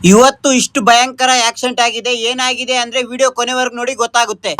ಇವತ್ತು ಇಷ್ಟು ಭಯಂಕರ ಆಕ್ಸಿಡೆಂಟ್ ಆಗಿದೆ. ಏನಾಗಿದೆ ಅಂದ್ರೆ ವಿಡಿಯೋ ಕೊನೆವರೆಗೂ ನೋಡಿ ಗೊತ್ತಾಗುತ್ತೆ.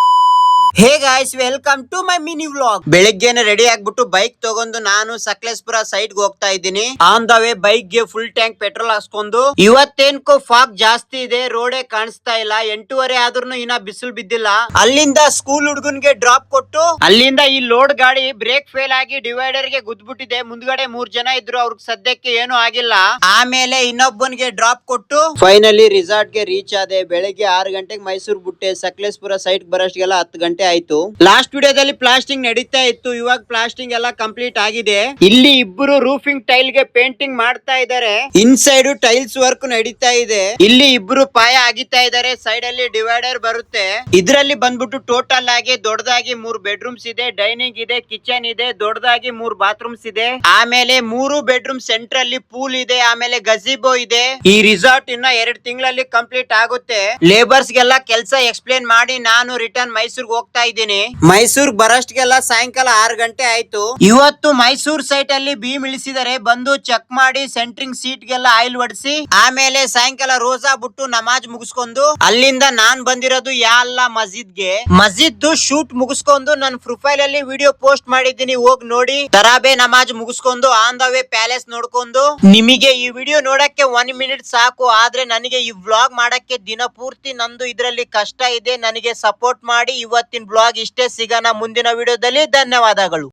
Hey guys, welcome to my mini vlog. ಬೆಳಿಗ್ಗೆನೆ ರೆಡಿ ಆಗ್ಬಿಟ್ಟು ಬೈಕ್ ತಗೊಂಡು ನಾನು ಸಕಲೇಶ್ಪುರ ಸೈಡ್ ಗೆ ಹೋಗ್ತಾ ಇದ್ದೀನಿ. ಆನ್ ದ ವೇ ಬೈಕ್ ಗೆ ಫುಲ್ ಟ್ಯಾಂಕ್ ಪೆಟ್ರೋಲ್ ಹಾಕ್ಸ್ಕೊಂಡು, ಇವತ್ತೇನ್ಕೋ ಫಾಗ್ ಜಾಸ್ತಿ ಇದೆ, ರೋಡೇ ಕಾಣಿಸ್ತಾ ಇಲ್ಲ. 8:30 ಆದ್ರೂ ಇನ್ನ ಬಿಸಿಲು ಬಿದ್ದಿಲ್ಲ. ಅಲ್ಲಿಂದ ಸ್ಕೂಲ್ ಹುಡುಗನ್ಗೆ ಡ್ರಾಪ್ ಕೊಟ್ಟು, ಅಲ್ಲಿಂದ ಈ ಲೋಡ್ ಗಾಡಿ ಬ್ರೇಕ್ ಫೇಲ್ ಆಗಿ ಡಿವೈಡರ್ ಗೆ ಗುದ್ಬಿಟ್ಟಿದೆ. ಮುಂದ್ಗಡೆ 3 ಜನ ಇದ್ರು, ಅವ್ರಿಗೆ ಸದ್ಯಕ್ಕೆ ಏನು ಆಗಿಲ್ಲ. ಆಮೇಲೆ ಇನ್ನೊಬ್ಬನಿಗೆ ಡ್ರಾಪ್ ಕೊಟ್ಟು ಫೈನಲಿ ರಿಸಾರ್ಟ್ ಗೆ ರೀಚ್ ಆದೆ. ಬೆಳಿಗ್ಗೆ 6 ಗಂಟೆಗೆ ಮೈಸೂರು ಬಿಟ್ಟೆ. ಸಕಲೇಶ್ಪುರ ಸೈಡ್ ಬರೋಷ್ಟಿಗೆಲ್ಲ 10 ಗಂಟೆ ಆಯ್ತು. ಲಾಸ್ಟ್ ವಿಡಿಯೋದಲ್ಲಿ ಪ್ಲಾಸ್ಟಿಂಗ್ ನಡೀತಾ ಇತ್ತು, ಇವಾಗ ಪ್ಲಾಸ್ಟಿಂಗ್ ಎಲ್ಲ ಕಂಪ್ಲೀಟ್ ಆಗಿದೆ. ಇಲ್ಲಿ ಇಬ್ಬರು ರೂಫಿಂಗ್ ಟೈಲ್ ಗೆ ಪೇಂಟಿಂಗ್ ಮಾಡ್ತಾ ಇದ್ದಾರೆ. ಇನ್ಸೈಡ್ ಟೈಲ್ಸ್ ವರ್ಕ್ ನಡೀತಾ ಇದೆ. ಇಲ್ಲಿ ಇಬ್ರು ಪಾಯ ಆಗಿತಾ ಇದ್ದಾರೆ. ಸೈಡ್ ಅಲ್ಲಿ ಡಿವೈಡರ್ ಬರುತ್ತೆ. ಇದರಲ್ಲಿ ಬಂದ್ಬಿಟ್ಟು ಟೋಟಲ್ ಆಗಿ ದೊಡ್ಡದಾಗಿ 3 ಬೆಡ್ರೂಮ್ಸ್ ಇದೆ, ಡೈನಿಂಗ್ ಇದೆ, ಕಿಚನ್ ಇದೆ, ದೊಡ್ಡದಾಗಿ 3 ಬಾತ್ರೂಮ್ಸ್ ಇದೆ. ಆಮೇಲೆ 3 ಬೆಡ್ರೂಮ್ ಸೆಂಟರ್ ಅಲ್ಲಿ ಪೂಲ್ ಇದೆ, ಆಮೇಲೆ ಗಜಿಬೋ ಇದೆ. ಈ ರಿಸಾರ್ಟ್ ಇನ್ನ 2 ತಿಂಗಳಲ್ಲಿ ಕಂಪ್ಲೀಟ್ ಆಗುತ್ತೆ. ಲೇಬರ್ಸ್ ಗೆಲ್ಲ ಕೆಲಸ ಎಕ್ಸ್ಪ್ಲೇನ್ ಮಾಡಿ ನಾನು ರಿಟರ್ನ್ ಮೈಸೂರ್ಗೆ ಹೋಗ್ತಾ ಇದ್ದೀನಿ. ಮೈಸೂರ್ ಬರೋಷ್ಟಿಗೆಲ್ಲ ಸಾಯಂಕಾಲ 6 ಗಂಟೆ ಆಯ್ತು. ಇವತ್ತು ಮೈಸೂರ್ ಸೈಟ್ ಅಲ್ಲಿ ಬೀಮ್ ಇಳಿಸಿದರೆ, ಬಂದು ಚೆಕ್ ಮಾಡಿ ಸೆಂಟ್ರಿಂಗ್ ಸೀಟ್ ಗೆಲ್ಲ ಆಯಿಲ್ ಹೊಡಿಸಿ, ಆಮೇಲೆ ಸಾಯಂಕಾಲ ರೋಜಾ ಬಿಟ್ಟು ನಮಾಜ್ ಮುಗಿಸ್ಕೊಂಡು, ಅಲ್ಲಿಂದ ನಾನ್ ಬಂದಿರೋದು ಯಾ ಅಲ್ಲಾ ಮಸ್ಜಿದ್ಗೆ. ಮಸ್ಜಿದ್ ಶೂಟ್ ಮುಗಿಸ್ಕೊಂಡು ನನ್ನ ಪ್ರೊಫೈಲ್ ಅಲ್ಲಿ ವಿಡಿಯೋ ಪೋಸ್ಟ್ ಮಾಡಿದ್ದೀನಿ, ಹೋಗಿ ನೋಡಿ. ತರಾಬೆ ನಮಾಜ್ ಮುಗಿಸ್ಕೊಂಡು ಆನ್ ದ ವೇ ಪ್ಯಾಲೇಸ್ ನೋಡ್ಕೊಂಡು, ನಿಮಗೆ ಈ ವಿಡಿಯೋ ನೋಡಕ್ಕೆ 1 ಮಿನಿಟ್ ಸಾಕು. ಆದ್ರೆ ನನಗೆ ಈ ವ್ಲಾಗ್ ಮಾಡಕ್ಕೆ ದಿನ ಪೂರ್ತಿ ನಂದು ಇದರಲ್ಲಿ ಕಷ್ಟ ಇದೆ. ನನಗೆ ಸಪೋರ್ಟ್ ಮಾಡಿ. ಇವತ್ತಿನ ವ್ಲಾಗ್ ಇಷ್ಟೇ, ಸಿಗೋಣ ಮುಂದಿನ ವಿಡಿಯೋದಲ್ಲಿ. ಧನ್ಯವಾದಗಳು.